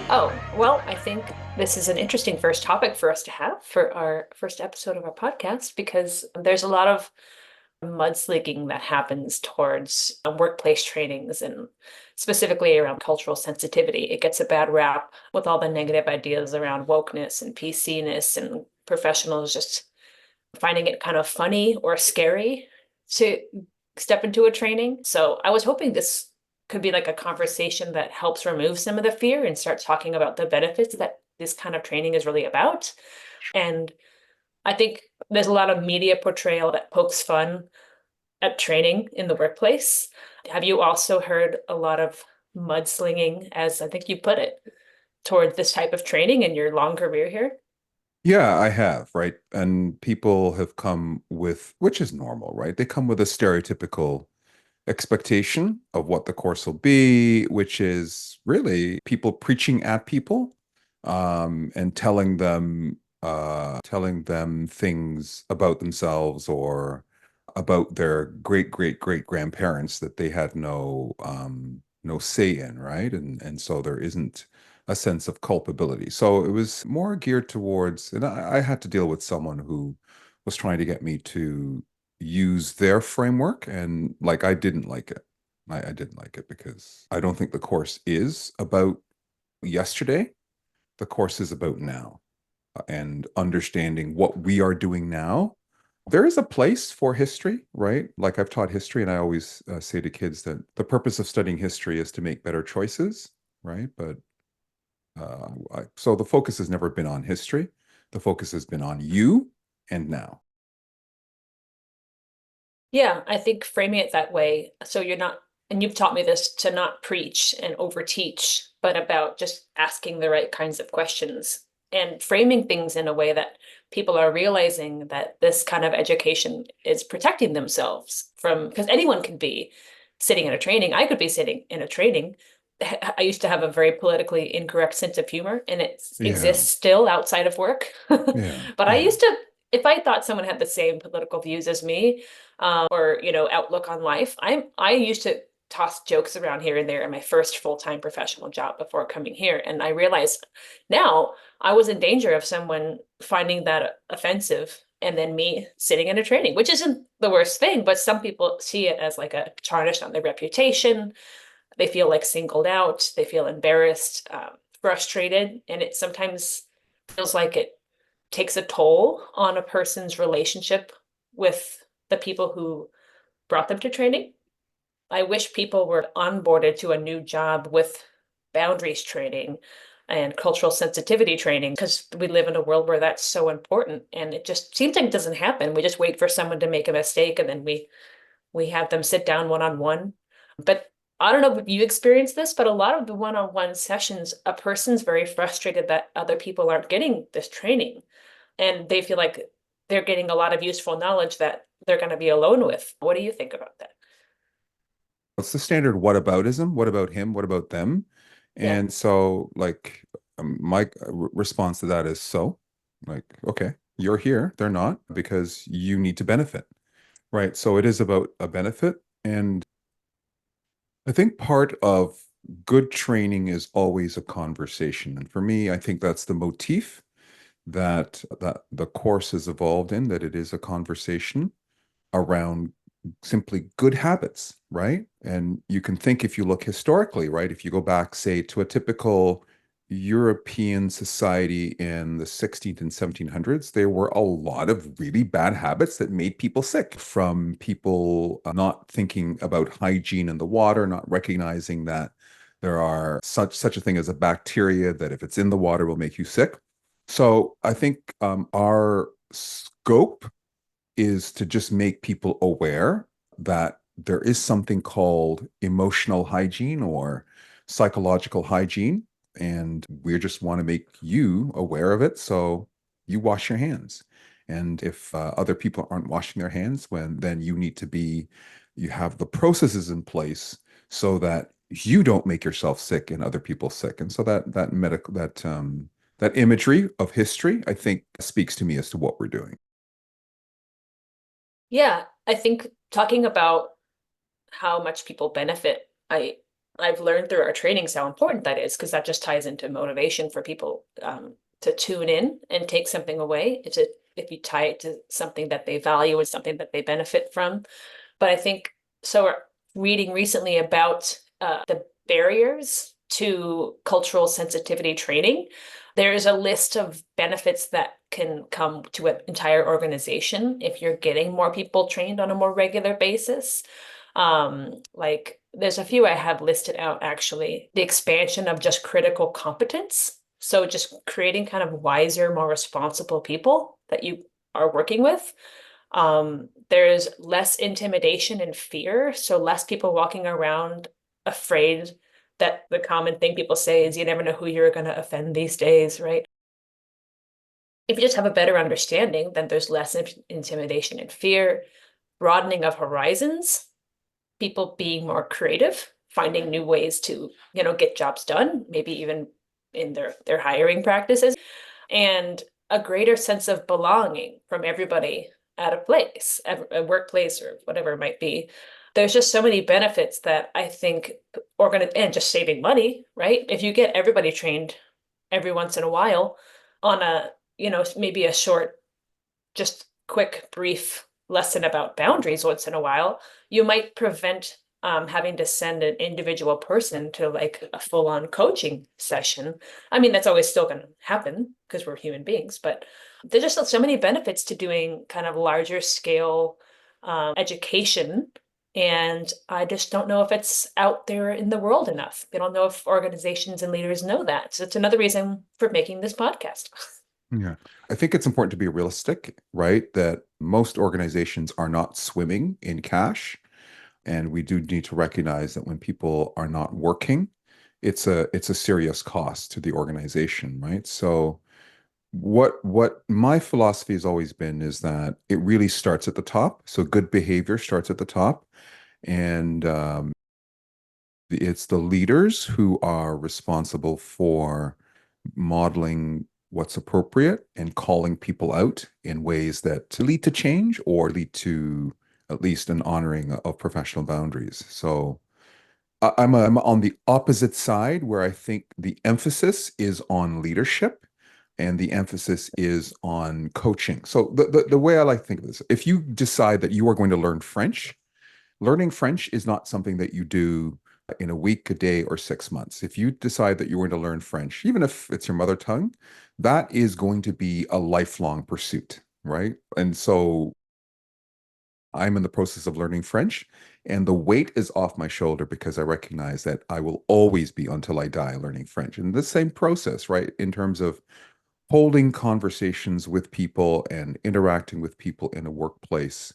Oh, well, I think this is an interesting first topic for us to have for our first episode of our podcast because there's a lot of mudslinging that happens towards workplace trainings and specifically around cultural sensitivity. It gets a bad rap with all the negative ideas around wokeness and PC-ness and professionals just finding it kind of funny or scary to step into a training. So I was hoping this could be like a conversation that helps remove some of the fear and start talking about the benefits that this kind of training is really about. And I think there's a lot of media portrayal that pokes fun at training in the workplace. Have you also heard a lot of mudslinging, as I think you put it, toward this type of training in your long career here? Yeah, I have, right? And people have come with, which is normal, right? They come with a stereotypical expectation of what the course will be, which is really people preaching at people, and telling them things about themselves or about their great grandparents that they had no say in, right? And so there isn't a sense of culpability. So it was more geared towards, and I had to deal with someone who was trying to get me to use their framework, and like I didn't like it. I didn't like it because I don't think the course is about yesterday. The course is about now, and understanding what we are doing now. There is a place for history, right? Like I've taught history, and I always say to kids that the purpose of studying history is to make better choices, right? But so the focus has never been on history. The focus has been on you and now. Yeah, I think framing it that way, so you're not, and you've taught me this, to not preach and overteach, but about just asking the right kinds of questions and framing things in a way that people are realizing that this kind of education is protecting themselves from, because anyone can be sitting in a training. I could be sitting in a training. I used to have a very politically incorrect sense of humor, and it Yeah, exists still outside of work. yeah, But I yeah. used to, if I thought someone had the same political views as me, or outlook on life. I used to toss jokes around here and there in my first full-time professional job before coming here, and I realized now I was in danger of someone finding that offensive and then me sitting in a training, which isn't the worst thing, but some people see it as like a tarnish on their reputation. They feel like singled out, they feel embarrassed, frustrated, and it sometimes feels like it takes a toll on a person's relationship with the people who brought them to training. I wish people were onboarded to a new job with boundaries training and cultural sensitivity training because we live in a world where that's so important and it just seems like it doesn't happen. We just wait for someone to make a mistake and then we have them sit down one on one. But I don't know if you experienced this, but a lot of the one-on-one sessions, a person's very frustrated that other people aren't getting this training and they feel like they're getting a lot of useful knowledge that they're going to be alone with. What do you think about that? What's the standard whataboutism? What about him? What about them? Yeah. And so, like, my response to that is so, like, okay, you're here, they're not, because you need to benefit, right? So it is about a benefit. And I think part of good training is always a conversation. And for me, I think that's the motif that the course has evolved in, that it is a conversation around simply good habits, right? And you can think, if you look historically, right? If you go back, say, to a typical European society in the 16th and 1700s, there were a lot of really bad habits that made people sick, from people not thinking about hygiene in the water, not recognizing that there are such a thing as a bacteria that if it's in the water will make you sick. So I think our scope is to just make people aware that there is something called emotional hygiene or psychological hygiene. And we just want to make you aware of it. So you wash your hands. And if other people aren't washing their hands, then you need to be, you have the processes in place so that you don't make yourself sick and other people sick. And so that medical, that imagery of history, I think, speaks to me as to what we're doing. Yeah, I think talking about how much people benefit, I I've learned through our trainings how important that is, because that just ties into motivation for people to tune in and take something away. If you tie it to something that they value and something that they benefit from. But I think so. Reading recently about the barriers to cultural sensitivity training, there is a list of benefits that can come to an entire organization if you're getting more people trained on a more regular basis. Like there's a few I have listed out actually. The expansion of just critical competence. So just creating kind of wiser, more responsible people that you are working with. There's less intimidation and fear, so less people walking around afraid. That the common thing people say is you never know who you're going to offend these days, right? If you just have a better understanding, then there's less intimidation and fear, broadening of horizons, people being more creative, finding new ways to, get jobs done, maybe even in their hiring practices, and a greater sense of belonging from everybody at a place, a workplace or whatever it might be. There's just so many benefits that I think and just saving money, right? If you get everybody trained every once in a while on maybe a short, just quick, brief lesson about boundaries once in a while, you might prevent having to send an individual person to like a full-on coaching session. I mean, that's always still going to happen because we're human beings, but there's just so many benefits to doing kind of larger scale education. And I just don't know if it's out there in the world enough. I don't know if organizations and leaders know that. So it's another reason for making this podcast. Yeah. I think it's important to be realistic, right? That most organizations are not swimming in cash. And we do need to recognize that when people are not working, it's a serious cost to the organization, right? So what my philosophy has always been is that it really starts at the top. So good behavior starts at the top. And it's the leaders who are responsible for modeling what's appropriate and calling people out in ways that lead to change or lead to at least an honoring of professional boundaries. So I'm on the opposite side where I think the emphasis is on leadership and the emphasis is on coaching. So the way I like to think of this, if you decide that you are going to learn French, learning French is not something that you do in a week, a day, or 6 months. If you decide that you're going to learn French, even if it's your mother tongue, that is going to be a lifelong pursuit, right? And so I'm in the process of learning French, and the weight is off my shoulder because I recognize that I will always be until I die learning French. And the same process, right? In terms of holding conversations with people and interacting with people in a workplace,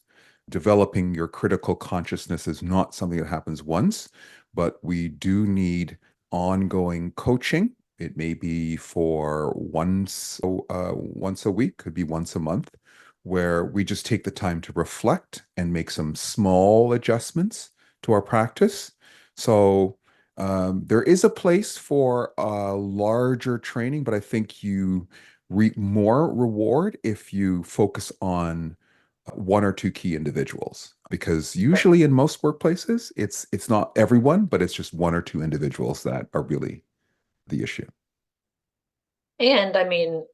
developing your critical consciousness is not something that happens once, but we do need ongoing coaching. It may be for once a week, could be once a month, where we just take the time to reflect and make some small adjustments to our practice. So there is a place for a larger training, but I think you reap more reward if you focus on one or two key individuals. Because Right. usually in most workplaces, it's not everyone, but it's just one or two individuals that are really the issue. And I mean,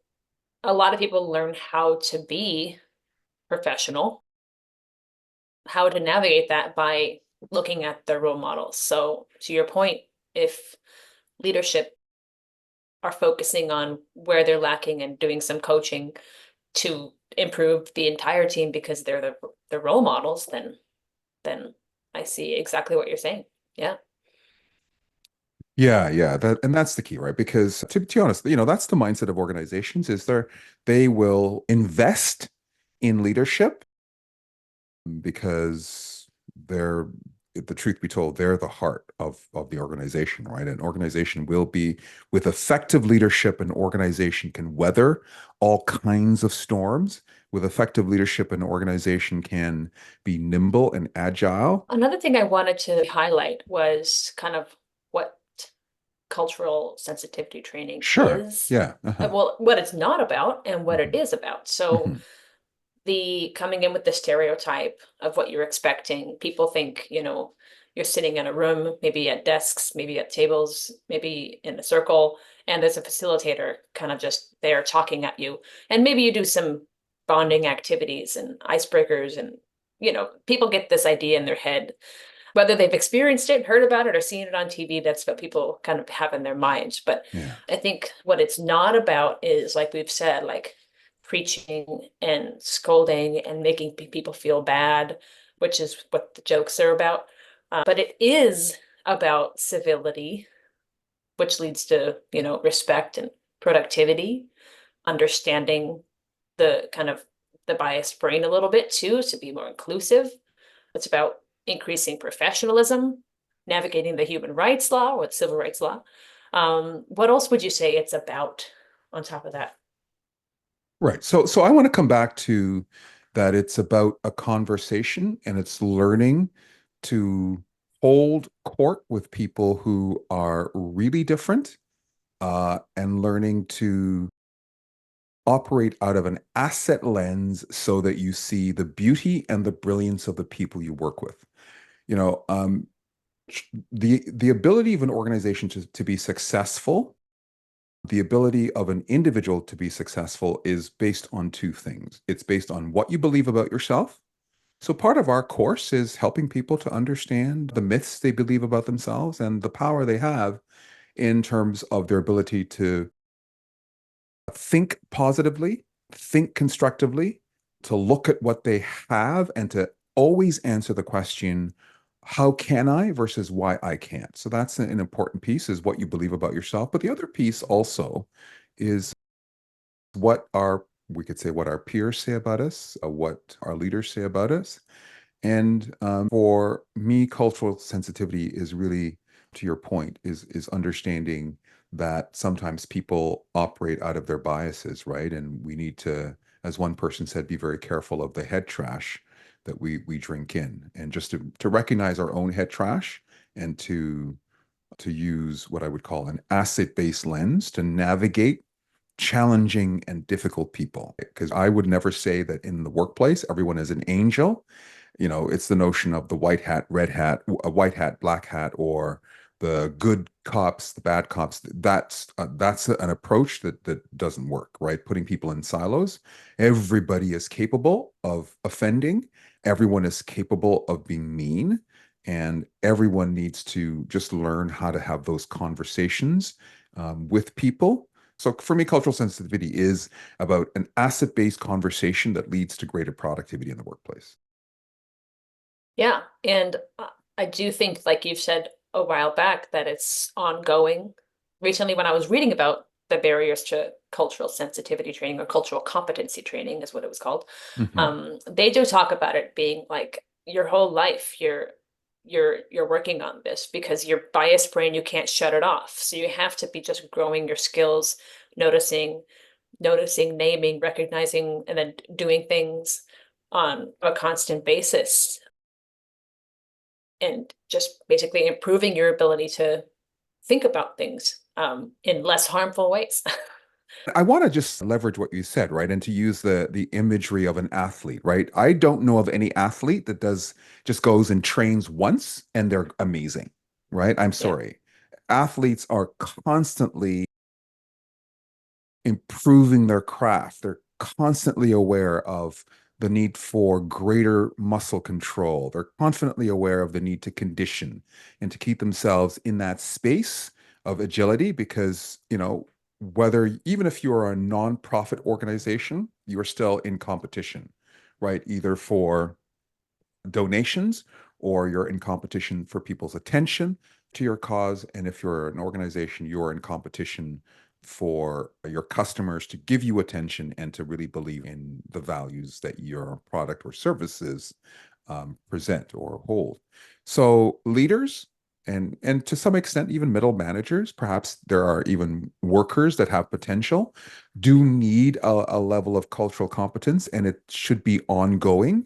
a lot of people learn how to be professional, how to navigate that by looking at their role models. So, to your point, if leadership are focusing on where they're lacking and doing some coaching to improve the entire team because they're the role models, then I see exactly what you're saying. Yeah. Yeah, yeah, and that's the key, right? Because to be honest, that's the mindset of organizations is they will invest in leadership because they're the truth be told, they're the heart of the organization, right? An organization will be with effective leadership, an organization can weather all kinds of storms. With effective leadership, an organization can be nimble and agile. Another thing I wanted to highlight was kind of what cultural sensitivity training Sure. is. Yeah. Uh-huh. Well, what it's not about and what it Mhm. is about. So Mhm. the coming in with the stereotype of what you're expecting. People think, you're sitting in a room, maybe at desks, maybe at tables, maybe in a circle, and there's a facilitator kind of just there talking at you. And maybe you do some bonding activities and icebreakers, and people get this idea in their head. Whether they've experienced it, heard about it, or seen it on TV, that's what people kind of have in their minds. But Yeah. I think what it's not about is, like we've said, like preaching and scolding and making people feel bad, which is what the jokes are about. But it is about civility, which leads to, respect and productivity, understanding the kind of the biased brain a little bit too, to be more inclusive. It's about increasing professionalism, navigating the human rights law or the civil rights law. What else would you say it's about on top of that? Right. So I want to come back to that it's about a conversation and it's learning to hold court with people who are really different, and learning to operate out of an asset lens so that you see the beauty and the brilliance of the people you work with. You know, the ability of an organization to be successful, the ability of an individual to be successful is based on two things. It's based on what you believe about yourself. So part of our course is helping people to understand the myths they believe about themselves and the power they have in terms of their ability to think positively, think constructively, to look at what they have and to always answer the question, how can I versus why I can't? So that's an important piece, is what you believe about yourself. But the other piece also is we could say what our peers say about us, what our leaders say about us. And for me, cultural sensitivity is really, to your point, is understanding that sometimes people operate out of their biases, right? And we need to, as one person said, be very careful of the head trash that we drink in, and just to recognize our own head trash and to use what I would call an asset-based lens to navigate challenging and difficult people. Because I would never say that in the workplace everyone is an angel. It's the notion of the white hat, red hat, a white hat, black hat, or the good cops, the bad cops. That's an approach that doesn't work, right? Putting people in silos. Everybody is capable of offending. Everyone is capable of being mean, and everyone needs to just learn how to have those conversations with people. So for me, cultural sensitivity is about an asset-based conversation that leads to greater productivity in the workplace. Yeah. And I do think, like you've said a while back, that it's ongoing. Recently, when I was reading about the barriers to cultural sensitivity training, or cultural competency training is what it was called, Mhm. they do talk about it being like your whole life, you're working on this, because your biased brain, you can't shut it off. So you have to be just growing your skills, noticing, naming, recognizing, and then doing things on a constant basis, and just basically improving your ability to think about things in less harmful ways. I want to just leverage what you said, right? And to use the imagery of an athlete, right? I don't know of any athlete that does just goes and trains once and they're amazing, right? I'm Yeah. sorry. Athletes are constantly improving their craft. They're constantly aware of the need for greater muscle control. They're constantly aware of the need to condition and to keep themselves in that space of agility, because, whether even if you are a nonprofit organization, you are still in competition, right? Either for donations, or you're in competition for people's attention to your cause. And if you're an organization, you're in competition for your customers to give you attention and to really believe in the values that your product or services present or hold. So leaders, and to some extent even middle managers, perhaps there are even workers that have potential, do need a level of cultural competence, and it should be ongoing.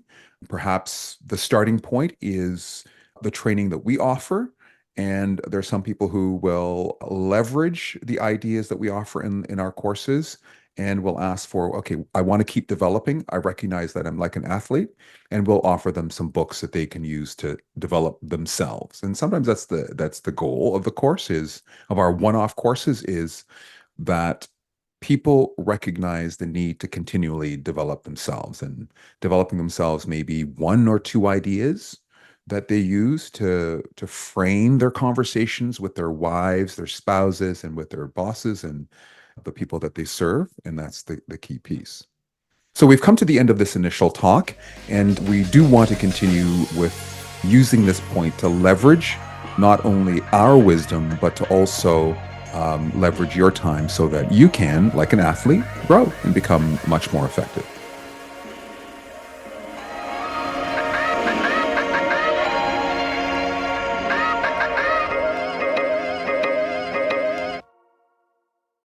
Perhaps the starting point is the training that we offer. And there's some people who will leverage the ideas that we offer in our courses and we'll ask for, okay, I want to keep developing. I recognize that I'm like an athlete, and we'll offer them some books that they can use to develop themselves. And sometimes that's the goal of the course, is of our one-off courses, is that people recognize the need to continually develop themselves, and developing themselves may be one or two ideas that they use to frame their conversations with their wives, their spouses, and with their bosses and the people that they serve. And that's the key piece. So we've come to the end of this initial talk, and we do want to continue with using this point to leverage not only our wisdom, but to also leverage your time so that you can, like an athlete, grow and become much more effective.